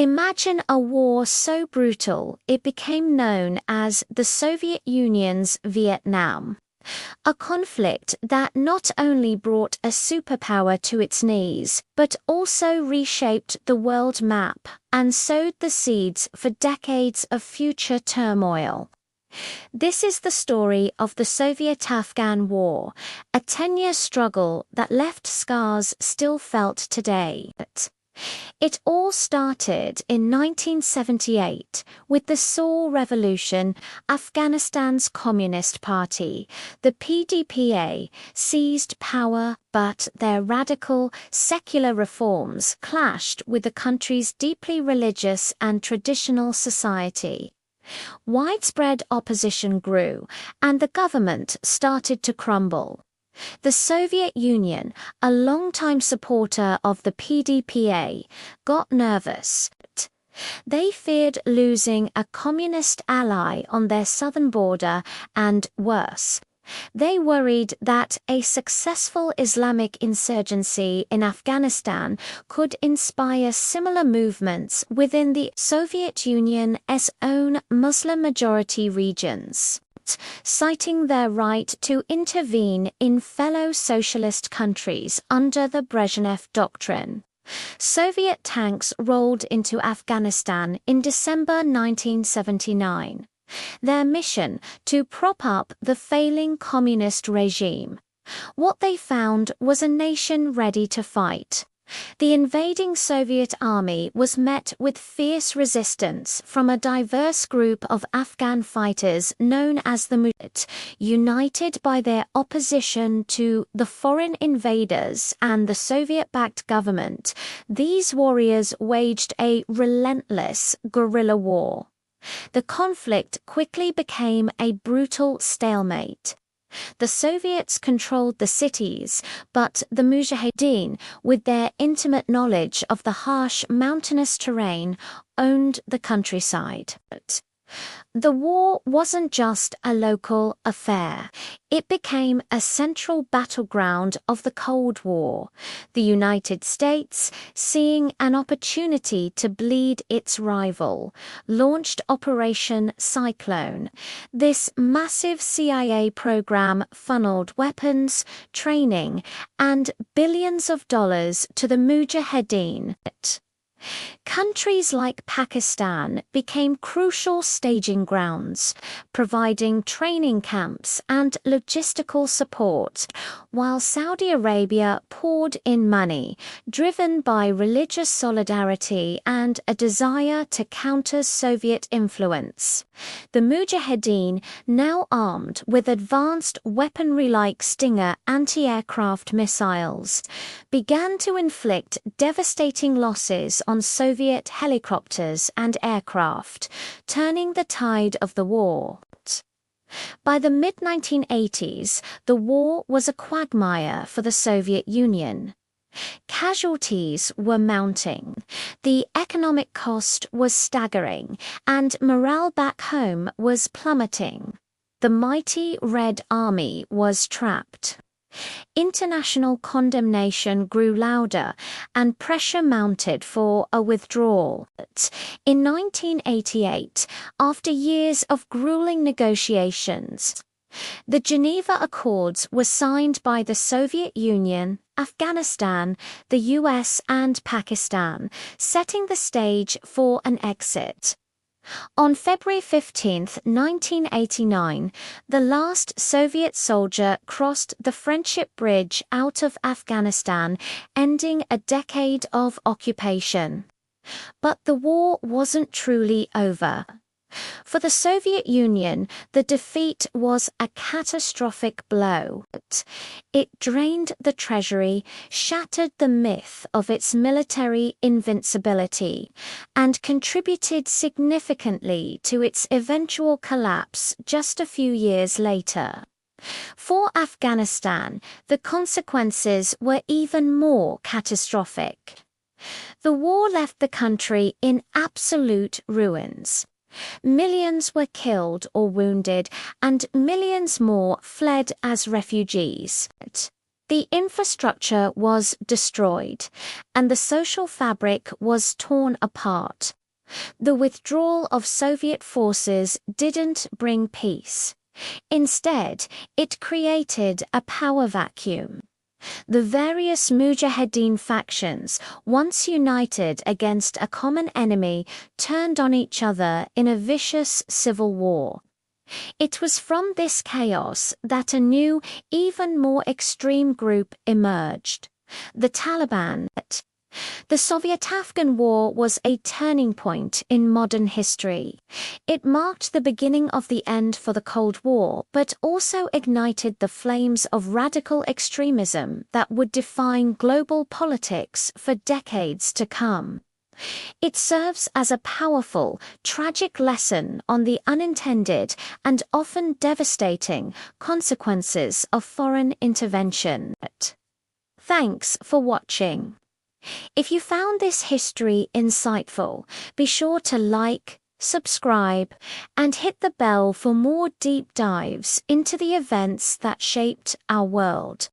Imagine a war so brutal it became known as the Soviet Union's Vietnam. A conflict that not only brought a superpower to its knees, but also reshaped the world map and sowed the seeds for decades of future turmoil. This is the story of the Soviet-Afghan War, a 10-year struggle that left scars still felt today. It all started in 1978 with the Saur Revolution. Afghanistan's Communist Party, the PDPA, seized power, but their radical, secular reforms clashed with the country's deeply religious and traditional society. Widespread opposition grew, and the government started to crumble. The Soviet Union, a longtime supporter of the PDPA, got nervous. They feared losing a communist ally on their southern border, and worse, they worried that a successful Islamic insurgency in Afghanistan could inspire similar movements within the Soviet Union's own Muslim-majority regions, citing their right to intervene in fellow socialist countries under the Brezhnev Doctrine. Soviet tanks rolled into Afghanistan in December 1979. Their mission to prop up the failing communist regime. What they found was a nation ready to fight. The invading Soviet army was met with fierce resistance from a diverse group of Afghan fighters known as the Mujahideen, united by their opposition to the foreign invaders and the Soviet-backed government. These warriors waged a relentless guerrilla war. The conflict quickly became a brutal stalemate. The Soviets controlled the cities, but the Mujahideen, with their intimate knowledge of the harsh mountainous terrain, owned the countryside. The war wasn't just a local affair. It became a central battleground of the Cold War, the United States, seeing an opportunity to bleed its rival, launched Operation Cyclone. This massive CIA program funneled weapons, training, and billions of dollars to the Mujahideen. Countries like Pakistan became crucial staging grounds, providing training camps and logistical support, while Saudi Arabia poured in money, driven by religious solidarity and a desire to counter Soviet influence. The Mujahideen, now armed with advanced weaponry like Stinger anti-aircraft missiles, began to inflict devastating losses on Soviet helicopters and aircraft, turning the tide of the war. By the mid-1980s, the war was a quagmire for the Soviet Union. Casualties were mounting, the economic cost was staggering, and morale back home was plummeting. The mighty Red Army was trapped. International condemnation grew louder, and pressure mounted for a withdrawal. In 1988, after years of grueling negotiations, the Geneva Accords were signed by the Soviet Union, Afghanistan, the US, and Pakistan, setting the stage for an exit. On February 15, 1989, the last Soviet soldier crossed the Friendship Bridge out of Afghanistan, ending a decade of occupation. But the war wasn't truly over. For the Soviet Union, the defeat was a catastrophic blow. It drained the treasury, shattered the myth of its military invincibility, and contributed significantly to its eventual collapse just a few years later. For Afghanistan, the consequences were even more catastrophic. The war left the country in absolute ruins. Millions were killed or wounded, and millions more fled as refugees. The infrastructure was destroyed, and the social fabric was torn apart. The withdrawal of Soviet forces didn't bring peace. Instead, it created a power vacuum. The various Mujahideen factions, once united against a common enemy, turned on each other in a vicious civil war. It was from this chaos that a new, even more extreme group emerged: the Taliban. The Soviet-Afghan War was a turning point in modern history. It marked the beginning of the end for the Cold War, but also ignited the flames of radical extremism that would define global politics for decades to come. It serves as a powerful, tragic lesson on the unintended and often devastating consequences of foreign intervention. Thanks for watching. If you found this history insightful, be sure to like, subscribe, and hit the bell for more deep dives into the events that shaped our world.